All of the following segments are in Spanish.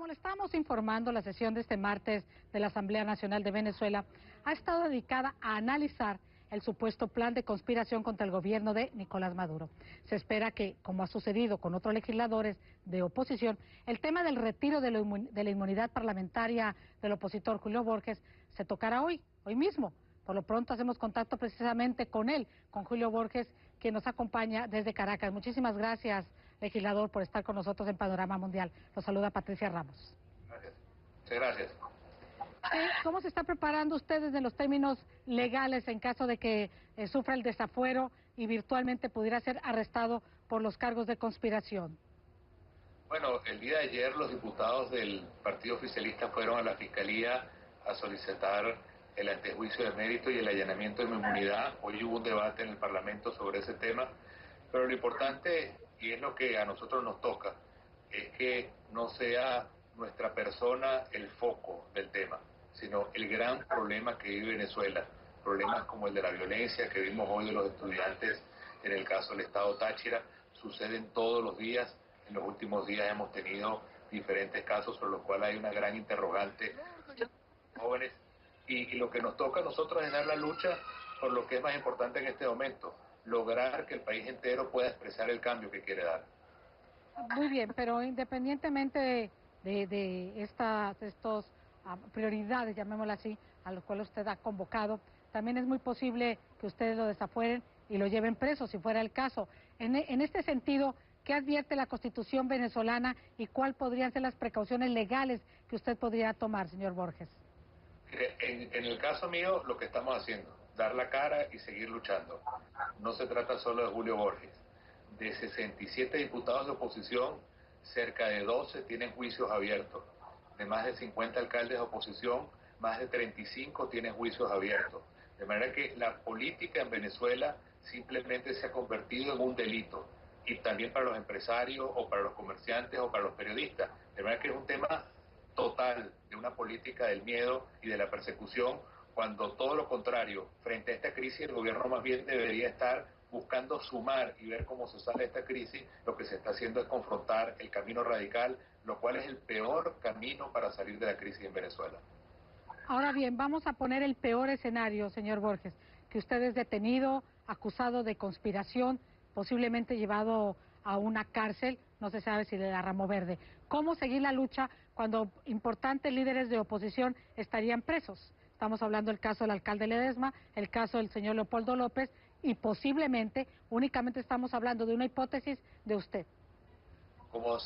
Como le estamos informando, la sesión de este martes de la Asamblea Nacional de Venezuela ha estado dedicada a analizar el supuesto plan de conspiración contra el gobierno de Nicolás Maduro. Se espera que, como ha sucedido con otros legisladores de oposición, el tema del retiro de la inmunidad parlamentaria del opositor Julio Borges se tocará hoy mismo. Por lo pronto hacemos contacto precisamente con él, con Julio Borges, quien nos acompaña desde Caracas. Muchísimas gracias, legislador, por estar con nosotros en Panorama Mundial. Los saluda Patricia Ramos. Gracias. Muchas gracias. ¿Cómo se está preparando usted desde los términos legales en caso de que sufra el desafuero y virtualmente pudiera ser arrestado por los cargos de conspiración? Bueno, el día de ayer los diputados del partido oficialista fueron a la Fiscalía a solicitar el antejuicio de mérito y el allanamiento de mi inmunidad. Hoy hubo un debate en el Parlamento sobre ese tema, pero lo importante, y es lo que a nosotros nos toca, es que no sea nuestra persona el foco del tema, sino el gran problema que vive Venezuela, problemas como el de la violencia que vimos hoy de los estudiantes en el caso del Estado Táchira, suceden todos los días. En los últimos días hemos tenido diferentes casos sobre los cuales hay una gran interrogante jóvenes, y lo que nos toca a nosotros es dar la lucha por lo que es más importante en este momento, lograr que el país entero pueda expresar el cambio que quiere dar. Muy bien, pero independientemente de estos prioridades, llamémoslo así, a los cuales usted ha convocado, también es muy posible que ustedes lo desafueren y lo lleven preso, si fuera el caso. En este sentido, ¿qué advierte la Constitución venezolana y cuáles podrían ser las precauciones legales que usted podría tomar, señor Borges? En el caso mío, lo que estamos haciendo, dar la cara y seguir luchando. No se trata solo de Julio Borges. De 67 diputados de oposición, cerca de 12 tienen juicios abiertos. De más de 50 alcaldes de oposición, más de 35 tienen juicios abiertos. De manera que la política en Venezuela simplemente se ha convertido en un delito. Y también para los empresarios, o para los comerciantes, o para los periodistas. De manera que es un tema total de una política del miedo y de la persecución, cuando todo lo contrario, frente a esta crisis el gobierno más bien debería estar buscando sumar y ver cómo se sale de esta crisis. Lo que se está haciendo es confrontar el camino radical, lo cual es el peor camino para salir de la crisis en Venezuela. Ahora bien, vamos a poner el peor escenario, señor Borges, que usted es detenido, acusado de conspiración, posiblemente llevado a una cárcel, no se sabe si le da ramo verde. ¿Cómo seguir la lucha cuando importantes líderes de oposición estarían presos? Estamos hablando del caso del alcalde Ledesma, el caso del señor Leopoldo López y posiblemente, únicamente estamos hablando de una hipótesis de usted. Como ha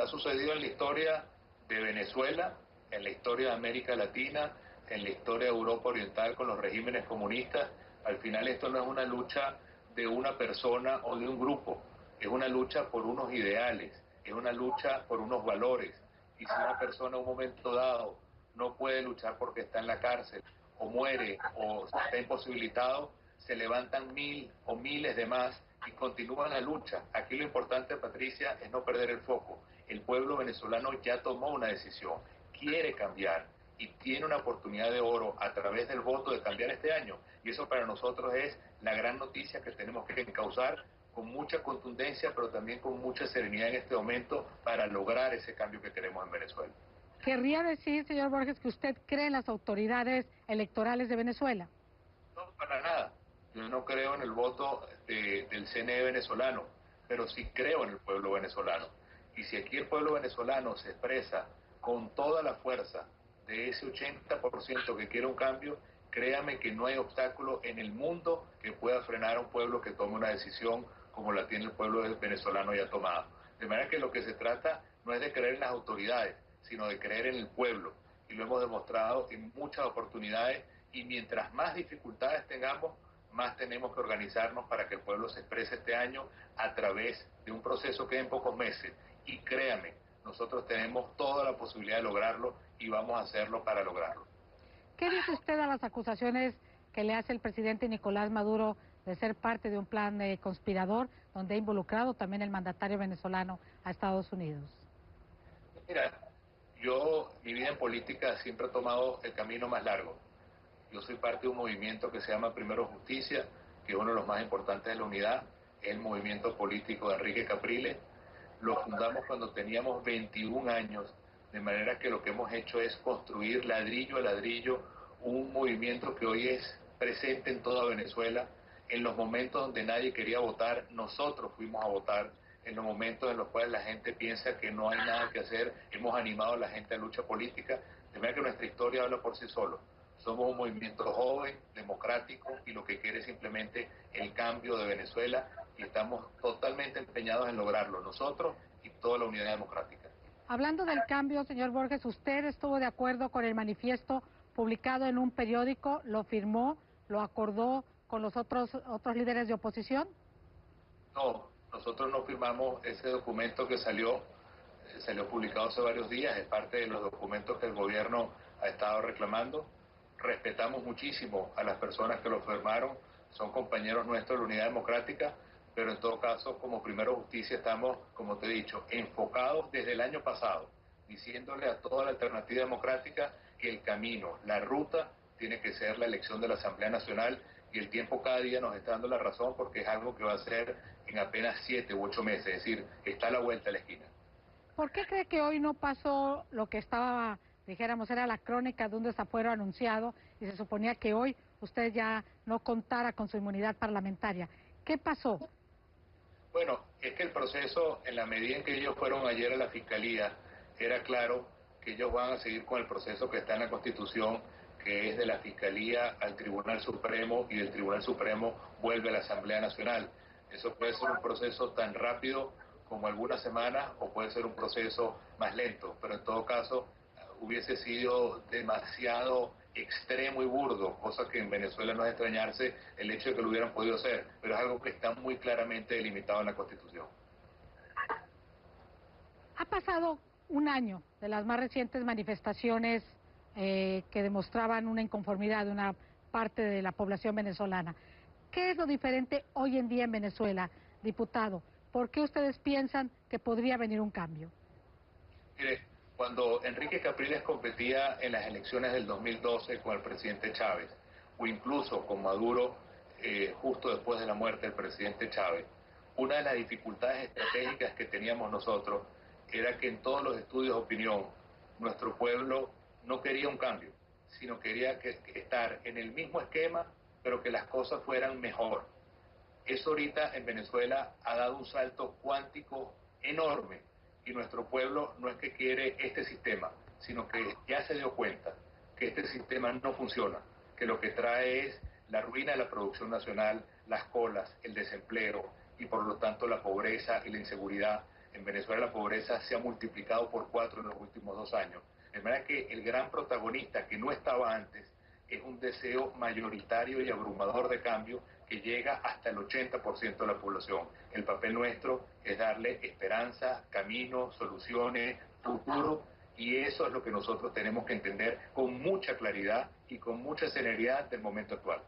sucedido en la historia de Venezuela, en la historia de América Latina, en la historia de Europa Oriental con los regímenes comunistas, al final esto no es una lucha de una persona o de un grupo, es una lucha por unos ideales, es una lucha por unos valores. Y si una persona en un momento dado no puede luchar porque está en la cárcel, o muere, o está imposibilitado, se levantan 1000 o miles de más y continúan la lucha. Aquí lo importante, Patricia, es no perder el foco. El pueblo venezolano ya tomó una decisión, quiere cambiar y tiene una oportunidad de oro a través del voto de cambiar este año. Y eso para nosotros es la gran noticia que tenemos que encauzar con mucha contundencia, pero también con mucha serenidad en este momento para lograr ese cambio que queremos en Venezuela. ¿Querría decir, señor Borges, que usted cree en las autoridades electorales de Venezuela? No, para nada. Yo no creo en el voto del CNE venezolano, pero sí creo en el pueblo venezolano. Y si aquí el pueblo venezolano se expresa con toda la fuerza de ese 80% que quiere un cambio, créame que no hay obstáculo en el mundo que pueda frenar a un pueblo que tome una decisión como la tiene el pueblo venezolano ya tomada. De manera que lo que se trata no es de creer en las autoridades, sino de creer en el pueblo. Y lo hemos demostrado en muchas oportunidades, y mientras más dificultades tengamos, más tenemos que organizarnos para que el pueblo se exprese este año a través de un proceso que en pocos meses. Y créame, nosotros tenemos toda la posibilidad de lograrlo y vamos a hacerlo para lograrlo. ¿Qué dice usted a las acusaciones que le hace el presidente Nicolás Maduro de ser parte de un plan conspirador donde ha involucrado también el mandatario venezolano a Estados Unidos? Mira, mi vida en política siempre he tomado el camino más largo. Yo soy parte de un movimiento que se llama Primero Justicia, que es uno de los más importantes de la unidad, es el movimiento político de Enrique Capriles. Lo fundamos cuando teníamos 21 años, de manera que lo que hemos hecho es construir ladrillo a ladrillo un movimiento que hoy es presente en toda Venezuela. En los momentos donde nadie quería votar, nosotros fuimos a votar. En los momentos en los cuales la gente piensa que no hay nada que hacer, hemos animado a la gente a lucha política, de manera que nuestra historia habla por sí solo. Somos un movimiento joven, democrático, y lo que quiere es simplemente el cambio de Venezuela, y estamos totalmente empeñados en lograrlo, nosotros y toda la unidad democrática. Hablando del cambio, señor Borges, ¿usted estuvo de acuerdo con el manifiesto publicado en un periódico? ¿Lo firmó? ¿Lo acordó con los otros líderes de oposición? No, nosotros no firmamos ese documento que salió publicado hace varios días, es parte de los documentos que el gobierno ha estado reclamando. Respetamos muchísimo a las personas que lo firmaron, son compañeros nuestros de la Unidad Democrática, pero en todo caso, como Primero Justicia, estamos, como te he dicho, enfocados desde el año pasado, diciéndole a toda la alternativa democrática que el camino, la ruta, tiene que ser la elección de la Asamblea Nacional, y el tiempo cada día nos está dando la razón, porque es algo que va a ser en apenas 7 u 8 meses, es decir, está a la vuelta de la esquina. ¿Por qué cree que hoy no pasó lo que estaba, dijéramos, era la crónica de un desafuero anunciado y se suponía que hoy usted ya no contara con su inmunidad parlamentaria? ¿Qué pasó? Bueno, es que el proceso, en la medida en que ellos fueron ayer a la Fiscalía, era claro que ellos van a seguir con el proceso que está en la Constitución, que es de la Fiscalía al Tribunal Supremo, y del Tribunal Supremo vuelve a la Asamblea Nacional. Eso puede ser un proceso tan rápido como algunas semanas, o puede ser un proceso más lento, pero en todo caso hubiese sido demasiado extremo y burdo, cosa que en Venezuela no es extrañarse el hecho de que lo hubieran podido hacer, pero es algo que está muy claramente delimitado en la Constitución. Ha pasado un año de las más recientes manifestaciones que demostraban una inconformidad de una parte de la población venezolana. ¿Qué es lo diferente hoy en día en Venezuela, diputado? ¿Por qué ustedes piensan que podría venir un cambio? Mire, cuando Enrique Capriles competía en las elecciones del 2012 con el presidente Chávez, o incluso con Maduro justo después de la muerte del presidente Chávez, una de las dificultades estratégicas que teníamos nosotros era que en todos los estudios de opinión nuestro pueblo no quería un cambio, sino quería estar en el mismo esquema, pero que las cosas fueran mejor. Eso ahorita en Venezuela ha dado un salto cuántico enorme, y nuestro pueblo no es que quiere este sistema, sino que ya se dio cuenta que este sistema no funciona, que lo que trae es la ruina de la producción nacional, las colas, el desempleo y por lo tanto la pobreza y la inseguridad. En Venezuela la pobreza se ha multiplicado por 4 en los últimos 2 años. De manera que el gran protagonista, que no estaba antes, es un deseo mayoritario y abrumador de cambio que llega hasta el 80% de la población. El papel nuestro es darle esperanza, camino, soluciones, futuro, y eso es lo que nosotros tenemos que entender con mucha claridad y con mucha serenidad del momento actual.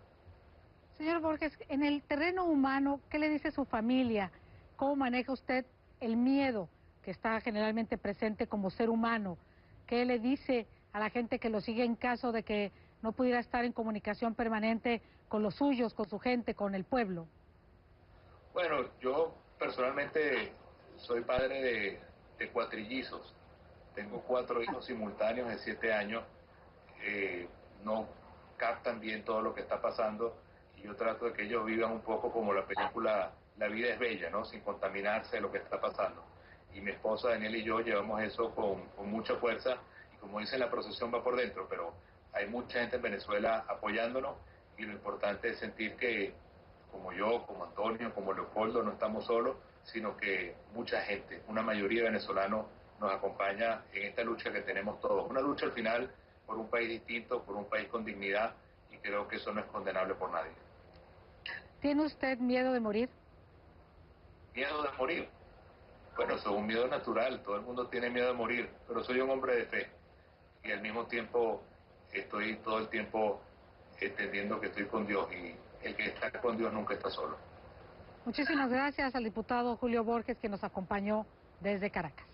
Señor Borges, en el terreno humano, ¿qué le dice su familia? ¿Cómo maneja usted el miedo que está generalmente presente como ser humano? ¿Qué le dice a la gente que lo sigue en caso de que no pudiera estar en comunicación permanente con los suyos, con su gente, con el pueblo? Bueno, yo personalmente soy padre de cuatrillizos. Tengo 4 hijos simultáneos de 7 años. No captan bien todo lo que está pasando, y yo trato de que ellos vivan un poco como la película La vida es bella, ¿no? Sin contaminarse de lo que está pasando. Y mi esposa Daniela y yo llevamos eso con mucha fuerza, y como dice la procesión va por dentro, pero hay mucha gente en Venezuela apoyándonos, y lo importante es sentir que como yo, como Antonio, como Leopoldo, no estamos solos, sino que mucha gente, una mayoría de venezolanos nos acompaña en esta lucha que tenemos todos. Una lucha al final por un país distinto, por un país con dignidad, y creo que eso no es condenable por nadie. ¿Tiene usted miedo de morir? Miedo de morir. Bueno, eso es un miedo natural, todo el mundo tiene miedo de morir, pero soy un hombre de fe, y al mismo tiempo estoy todo el tiempo entendiendo que estoy con Dios, y el que está con Dios nunca está solo. Muchísimas gracias al diputado Julio Borges, que nos acompañó desde Caracas.